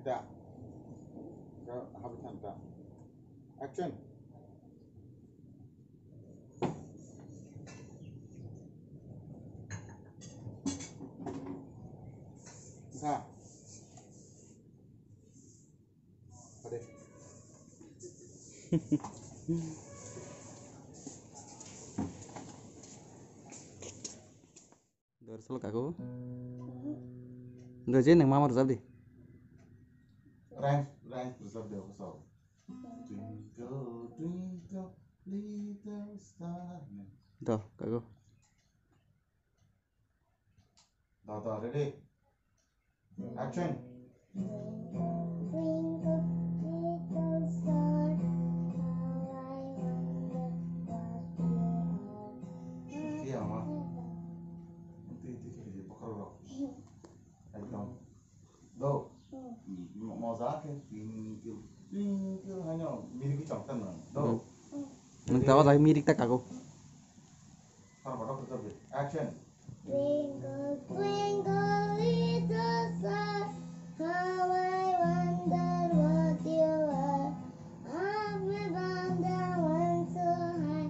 da. Habitan da. Action. Sa. Ade. Dorsal kaku. Dojen yang mama resep di. Rank resep deh kesal. Twinkle twinkle little star. Tuh kaku. Dah ready. Action. Iya mah. Nanti pokoknya. Ayo. Do. Mau zakit twinkle hanya mirip contoh nah. Do. Nang tawa tayo mirik tak kaku. Harap resep. Action. Twinkle, twinkle, little star, how I wonder what you are. Up above the one so high,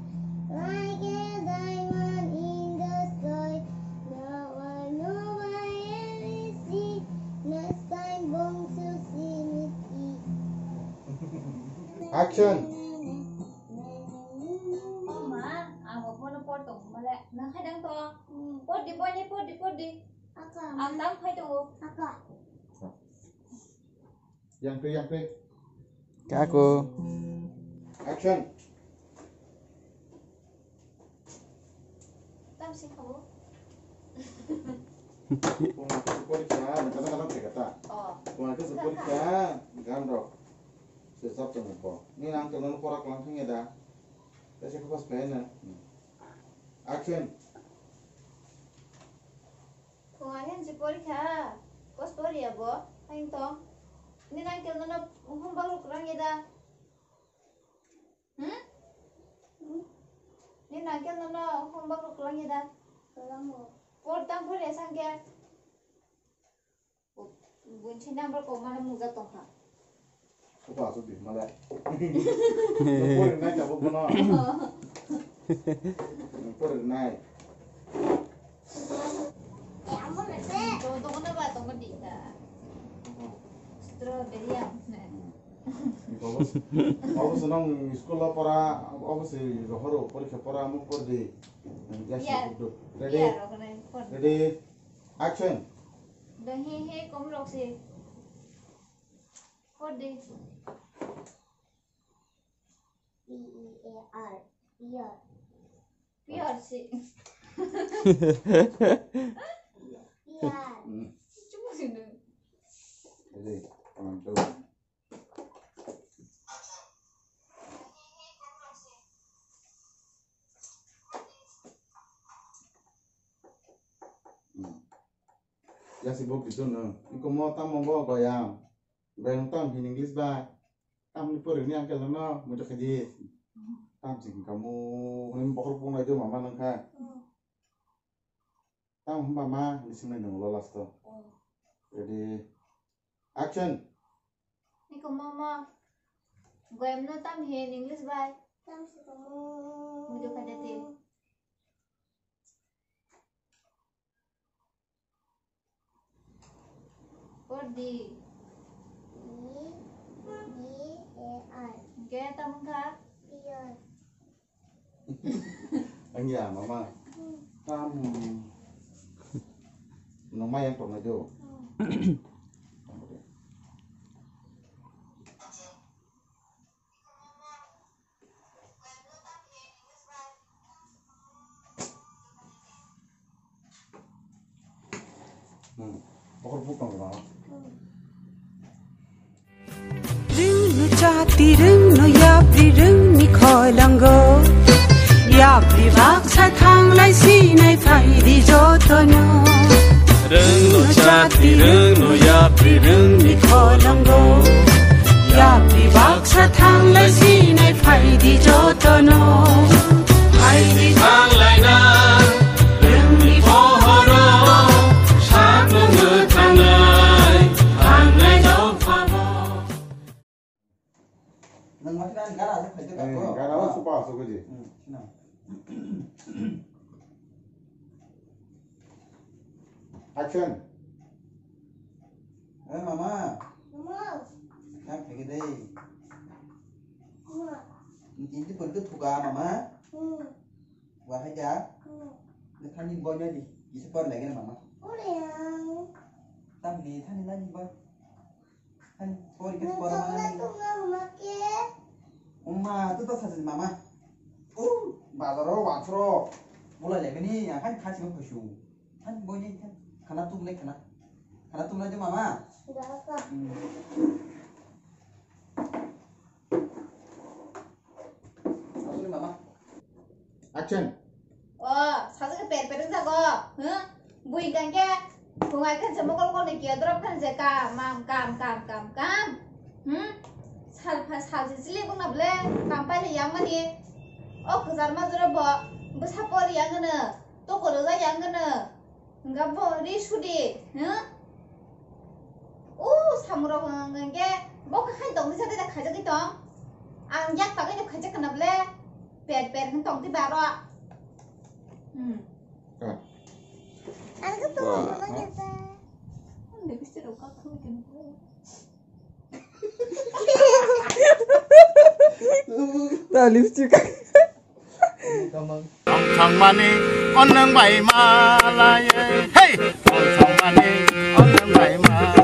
like a diamond in the sky. Now I know I am see. Next time, won't you see me? Action. Nang kadang to, podi. Ang tang kay to. Yang tu. Kaku. Action. Tam si ko. Kung ako support ka, kadang-kadang kata. Oh. Kung ako support ka, gandro. Sesap temu po. Ni nang tenan porak langsung ya dah. Kasi ko pas pena. Action. Kung ayan si pori ka. Kos pori ya bo. Ayin to. Ni nang kel na humbang kurang ya da. Ni nang kel na humbang kurang ya da. Por tang pori sang ke. Bunchi number ko mana muza tong ha. Apa sudah malah. Support naik apa pun. Support naik. Tunggu ba tunggu di da. Strawberry ya. Aku senang sekolah para aku sih rohoro pori para mu por di. Ready. Ready. Action. Dah he kom rok si. Por di. P-E-A-R. Pear. Pior si. Pear. Cuma sini. Ready. One, two. Ya sibuk gitu no. Iku mau tam mau goyang. Goyang tam in English ba. Tam ni por ini angkel no, mudah kerja. Tam sih kamu ini pokok pun aja mama nangka. Tam mama di sini dong lolas tuh. Jadi action. Ni ko mama. Goyam no tam he in English ba. Tam si kamu. Mujo ka dati. Por di. E-E-A-R. Kaya tam ka. Pear. Anh già mama. Tam nó may anh trồng này vô. Pokok bukan apa. Rừng nu chati rừng nu yap đi rừng ni khoi lang go yap đi vác sa thang lai si nay phải đi cho tôi no rừng nu chati rừng nu yap đi rừng ni khoi lang go yap đi vác sa thang lai si nay phải đi cho tôi no phải đi thang lai na rừng ni phố horo sát ngơ thang này đâu pha nang mati kan gara aja khajde ka ko gara wa supa so ko ji sina action mama Mama. kan phege dei Mama. ini pun tu thuka mama wa hai ja ne thani boy nya di isi par lagi na mama Ulang. tam ni thani lagi boy than por ke por Nonton mana aku nggak memakai. umma tu to sa mama bazaro wathro bola le beni kan khasi ko khashu than boy nya than khana tum le jo mama Sudah apa? asli mama action 사진을 빼빼는 자고 응? 부인간게 동아이 큰 제목 걸고 느끼어 들어간 제가 맘감감감감 응? 사진 본 나블레 깜빨리 양만이 그 사람 들어봐 뭐 사버리 양은 또 그러자 양은 응가 머리 수디 응? 오 사무라고 하는 게뭐 한 동네 사대다 가져기 똥안 약다가 이제 가져가 나블레 빼빼 한 똥띠 바로 Aku tuh mau kita. 근데 그 씨를 깎으면 되는 거야. ta lipstick 정만이 얻는 바이 말라예 헤이 정만이 얻는 바이 말